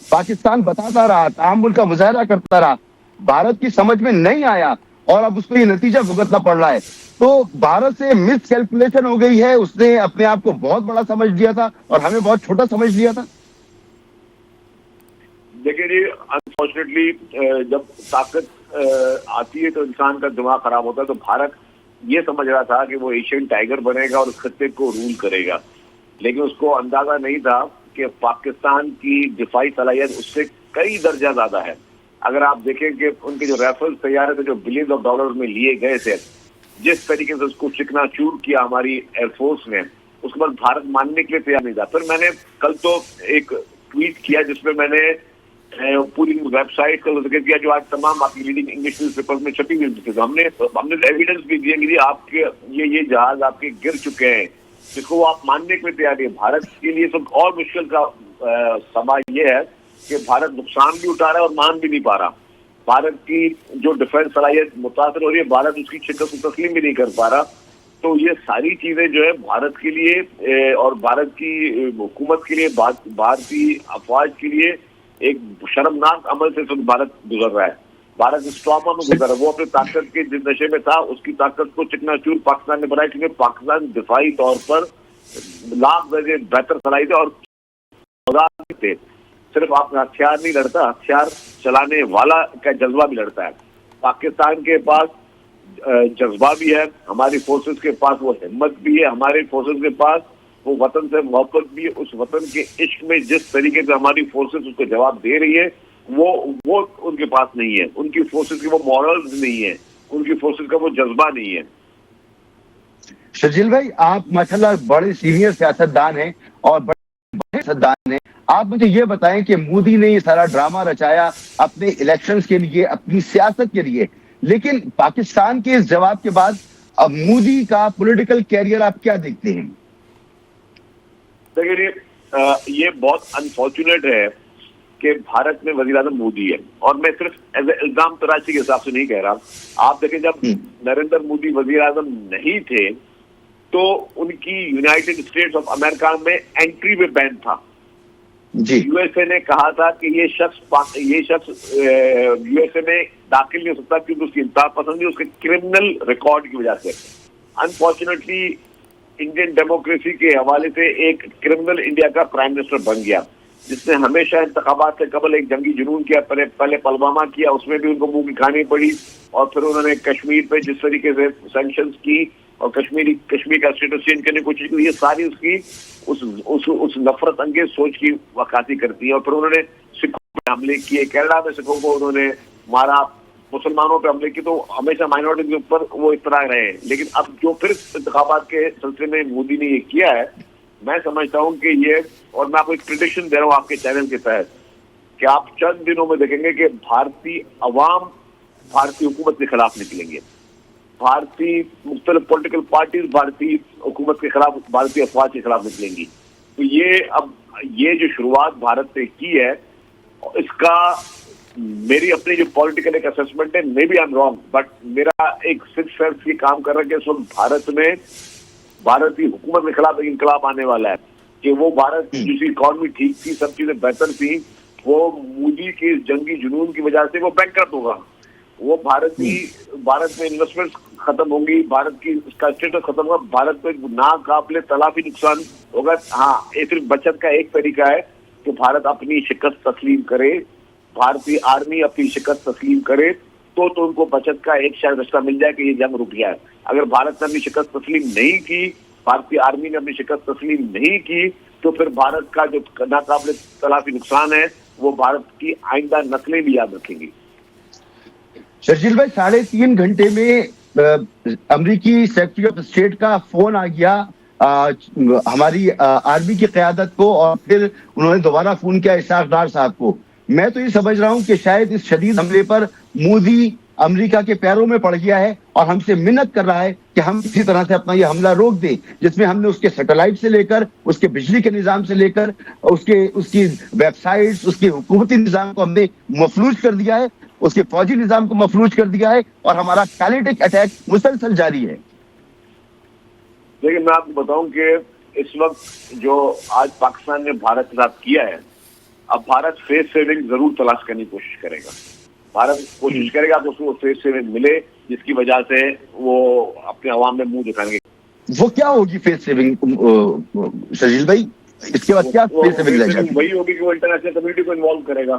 पाकिस्तान बताता रहा, तामुल का मुजाहरा करता रहा, भारत की समझ में नहीं आया और अब उसको ये नतीजा भुगतना पड़ रहा है। तो भारत से मिस कैलकुलेशन हो गई है, उसने अपने आप को बहुत बड़ा समझ लिया था और हमें बहुत छोटा समझ लिया था। देखिए जी, अनफॉर्चुनेटली जब ताकत आती है तो इंसान का दिमाग खराब होता है। तो भारत ये समझ रहा था कि वो एशियन टाइगर बनेगा और खत्ते को रूल करेगा, लेकिन उसको अंदाजा नहीं था कि पाकिस्तान की दिफाई सलाहियत उससे कई दर्जा ज्यादा है। अगर आप देखें कि उनके जो राइफल तैयार थे, जो बिलियन ऑफ डॉलर में लिए गए थे, जिस तरीके से उसको चिकनाचूर किया हमारी एयरफोर्स ने, उसके बाद भारत मानने के लिए तैयार नहीं था। फिर मैंने कल तो एक ट्वीट किया जिसमें मैंने पूरी वेबसाइट का जिक्र किया जो आज तमाम आपकी लीडिंग इंग्लिश न्यूज़पेपर में छपी हुई थी। तो हमने एविडेंस भी दिए कि आपके ये जहाज आपके गिर चुके हैं, जिसको आप मानने के लिए तैयार है। भारत के लिए सब और मुश्किल का सवाल ये है कि भारत नुकसान भी उठा रहा है और मान भी नहीं पा रहा। भारत की जो डिफेंस सलाहियत मुतासर हो रही है, भारत उसकी शिकस्त को तस्लीम भी नहीं कर पा रहा। तो ये सारी चीजें जो है भारत के लिए और भारत की हुकूमत के लिए, भारतीय अफवाज के लिए एक शर्मनाक अमल से भारत गुजर रहा है। भारत स्ट्रॉमा में गुजर रहा है। वो अपने ताकत के जिस नशे में था, उसकी ताकत को चिकनाचूर पाकिस्तान ने बनाया, क्योंकि पाकिस्तान दिफाई तौर पर लाख दर्जे बेहतर सलाहियत और थे। सिर्फ आपका हथियार नहीं लड़ता, हथियार चलाने वाला का जज्बा भी लड़ता है। पाकिस्तान के पास जज्बा भी है, हमारी फोर्सेस के पास वो हिम्मत भी है, हमारे फोर्सेस के पास वो वतन से मोहब्बत भी है। उस वतन के इश्क में जिस तरीके से हमारी फोर्सेस उसको जवाब दे रही है, वो उनके पास नहीं है। उनकी फोर्सेस की वो मॉरल्स नहीं है, उनकी फोर्सेस का वो जज्बा नहीं है। शर्जील भाई, आप माशाल्लाह बड़े सीनियर सियासतदान हैं और बड़े सियासतदान हैं। आप मुझे ये बताएं कि मोदी ने ये सारा ड्रामा रचाया अपने इलेक्शंस के लिए, अपनी सियासत के लिए, लेकिन पाकिस्तान के इस जवाब के बाद अब मोदी का पॉलिटिकल कैरियर आप क्या देखते हैं? देखिए, ये बहुत अनफॉर्चुनेट है कि भारत में वज़ीर आज़म मोदी है, और मैं सिर्फ एज इल्जाम तराशी के हिसाब से नहीं कह रहा। आप देखें, जब नरेंद्र मोदी वज़ीर आज़म नहीं थे तो उनकी यूनाइटेड स्टेट्स ऑफ अमेरिका में एंट्री में बैन था जी। यूएसए ने कहा था कि ये शख्स यूएसए में दाखिल नहीं हो सकता क्योंकि उसकी इंतहा पसंद है, उसके क्रिमिनल रिकॉर्ड की वजह से। अनफॉर्चुनेटली इंडियन डेमोक्रेसी के हवाले से एक क्रिमिनल इंडिया का प्राइम मिनिस्टर बन गया, जिसने हमेशा इंतखाबात से कबल एक जंगी जुनून किया। पहले पुलवामा किया, उसमें भी उनको मुंह की खानी पड़ी, और फिर उन्होंने कश्मीर पे जिस तरीके से सैंक्शंस की और कश्मीर का स्टेटस चेंज करने की कोशिश की, ये सारी उसकी उस नफरत अंगेज सोच की वकासी करती है। और फिर उन्होंने सिखों पे हमले किए, कनाडा में सिखों को उन्होंने मारा, मुसलमानों पे हमले की। तो हमेशा माइनॉरिटी के ऊपर वो इस तरह रहे। लेकिन अब जो फिर इंतखाबात के सिलसिले में मोदी ने ये किया है, मैं समझता हूं कि ये, और मैं आपको एक प्रेडिक्शन दे रहा हूं आपके चैनल के तहत, कि आप चंद दिनों में देखेंगे कि भारतीय अवाम भारतीय हुकूमत के खिलाफ निकलेंगे। भारतीय मुख्तलिफ पॉलिटिकल पार्टीज भारतीय हुकूमत के खिलाफ, भारतीय अफवाज के खिलाफ निकलेंगी। तो ये जो शुरुआत भारत ने की है, इसका मेरी अपनी जो पॉलिटिकल एक असेसमेंट है, maybe I am wrong, but मेरा एक सिक्स सेंस ये काम कर रहा है कि इस वक्त भारत में भारतीय हुकूमत के खिलाफ एक इंकलाब आने वाला है। कि वो भारत की जिसकी इकॉनमी ठीक थी, सब चीजें बेहतर थी, वो मोदी के इस जंगी जुनून की वजह से वो बैंकरप्ट होगा। वो भारत में इन्वेस्टमेंट खत्म होंगी, भारत की उसका स्टेटस खत्म होगा, भारत को नाकाबिले तलाफी नुकसान होगा। हाँ, ये सिर्फ बचत का एक तरीका है कि भारत अपनी शिकस्त तस्लीम करे, भारतीय आर्मी अपनी शिकस्त तस्लीम करे, तो उनको बचत का एक शायद रास्ता मिल जाए कि ये जंग रुक गया है। अगर भारत ने अपनी शिकस्त तस्लीम नहीं की, भारतीय आर्मी ने अपनी शिकस्त तस्लीम नहीं की, तो फिर भारत का जो नाकाबिले तलाफी नुकसान है वो भारत की आइंदा नस्लें भी याद रखेंगी। शर्जील भाई, 3.5 घंटे में अमेरिकी सेक्रेटरी ऑफ स्टेट का फोन आ गया हमारी आर्मी की क़यादत को, और फिर उन्होंने दोबारा फोन किया इशाक डार साहब को। मैं तो ये समझ रहा हूं कि शायद इस शदीद हमले पर मोदी अमेरिका के पैरों में पड़ गया है और हमसे मिन्नत कर रहा है कि हम किसी तरह से अपना ये हमला रोक दें, जिसमें हमने उसके सैटेलाइट से लेकर, उसके बिजली के निजाम से लेकर, उसकी वेबसाइट्स, उसके हुकूमती निजाम को हमने मफलूज कर दिया है, उसके फौजी निजाम को मफलूज कर दिया है, और हमारा पैलेटिक अटैक मुसलसल जारी है। देखिए, मैं आपको बताऊं कि इस वक्त जो आज पाकिस्तान ने भारत के साथ किया है, अब भारत फेस सेविंग जरूर तलाश करने की कोशिश करेगा। भारत कोशिश करेगा कि उसको फेस सेविंग मिले, जिसकी वजह से वो अपने अवाम में मुंह दिखाएंगे। वो क्या होगी फेस सेविंग शर्जील भाई? इसके बाद क्या फेस सेविंग रह जाएगी? वही होगी कि वो इंटरनेशनल कम्युनिटी को इन्वॉल्व करेगा,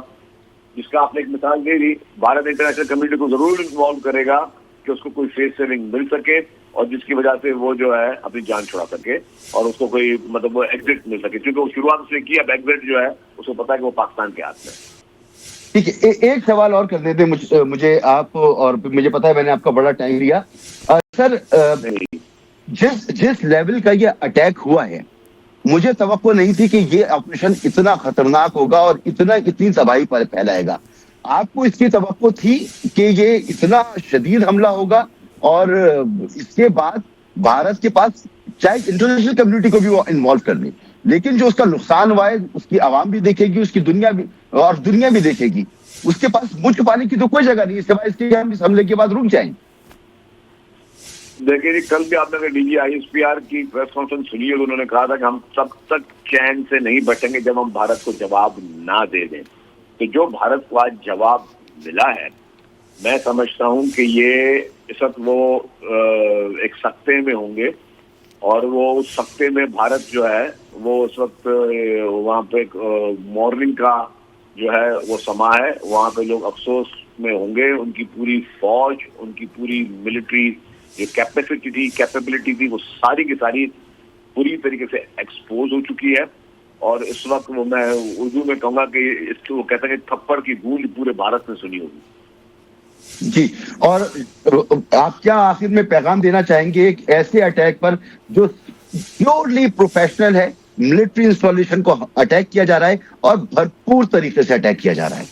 जिसका आपने एक मिसाल दे दी। भारत इंटरनेशनल कम्युनिटी को जरूर इन्वॉल्व करेगा कि उसको कोई फेस सेविंग मिल सके, और जिसकी वजह से वो जो है अपनी जान छुड़ा सके और उसको कोई मतलब वो एग्जिट मिल सके, क्योंकि वो शुरुआत उसने की, अब एग्जिट जो है उसको पता है कि वो पाकिस्तान के हाथ में। ठीक है, एक सवाल और कर देते मुझे आप, और मुझे पता है मैंने आपका बड़ा टाइम लिया सर। जिस लेवल का ये अटैक हुआ है, मुझे तवक्को नहीं थी कि ये ऑपरेशन इतना खतरनाक होगा और इतनी तबाही पर फैलाएगा। आपको इसकी तवक्को थी कि ये इतना शदीद हमला होगा, और इसके बाद भारत के पास चाहे इंटरनेशनल कम्युनिटी को भी वो इन्वॉल्व कर ले, लेकिन जो उसका नुकसान हुआ है उसकी आवाम भी देखेगी, उसकी दुनिया भी देखेगी। उसके पास मुंह छुपाने की तो कोई जगह नहीं, सिवाय इसके हम इस हमले के बाद रुक जाएं। देखिए जी, कल भी आपने डीजी आईएसपीआर की प्रेस कॉन्फ्रेंस सुनी है, तो उन्होंने कहा था कि हम तब तक चैन से नहीं बैठेंगे जब हम भारत को जवाब ना दे दें। तो जो भारत को आज जवाब मिला है, मैं समझता हूं कि ये इस वक्त वो एक सख्ते में होंगे, और वो उस सख्ते में भारत जो है वो उस वक्त वहाँ पे मॉर्निंग का जो है वो समा है, वहाँ पे लोग अफसोस में होंगे। उनकी पूरी फौज, उनकी पूरी मिलिट्री जो कैपेसिटी थी, कैपेबिलिटी थी, वो सारी की सारी पूरी तरीके से एक्सपोज हो चुकी है। और इस वक्त वो, मैं उर्दू में कहूंगा कि इसको वो कहते हैं कि थप्पड़ की गूंज पूरे भारत में सुनी होगी। जी, और आप क्या आखिर में पैगाम देना चाहेंगे एक ऐसे अटैक पर जो प्योरली प्रोफेशनल है, मिलिट्री इंस्टॉलेशन को अटैक किया जा रहा है और भरपूर तरीके से अटैक किया जा रहा है?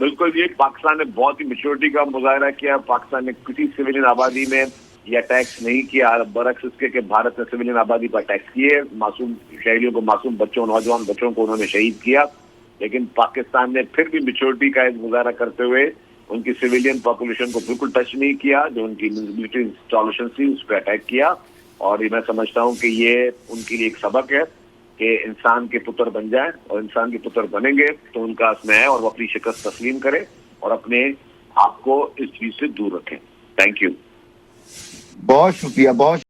बिल्कुल, ये पाकिस्तान ने बहुत ही मेच्योरिटी का मुजाहरा किया। पाकिस्तान ने किसी सिविलियन आबादी में ये अटैक्स नहीं किया, बरक्स इसके कि भारत ने सिविलियन आबादी पर अटैक्स किए, मासूम शहरियों को, मासूम बच्चों, नौजवान बच्चों को उन्होंने शहीद किया। लेकिन पाकिस्तान ने फिर भी मेच्योरिटी का एक मुजाहरा करते हुए उनकी सिविलियन पॉपुलेशन को बिल्कुल टच नहीं किया, जो उनकी मिलिट्री इंस्टॉलेशन थी उस पर अटैक किया। और ये मैं समझता हूँ कि ये उनके लिए एक सबक है कि इंसान के पुत्र बन जाए, और इंसान के पुत्र बनेंगे तो उनका इसमें है, और वो अपनी शिकस्त तस्लीम करें और अपने आप को इस चीज से दूर रखें। Thank you. बहुत शुक्रिया, बहुत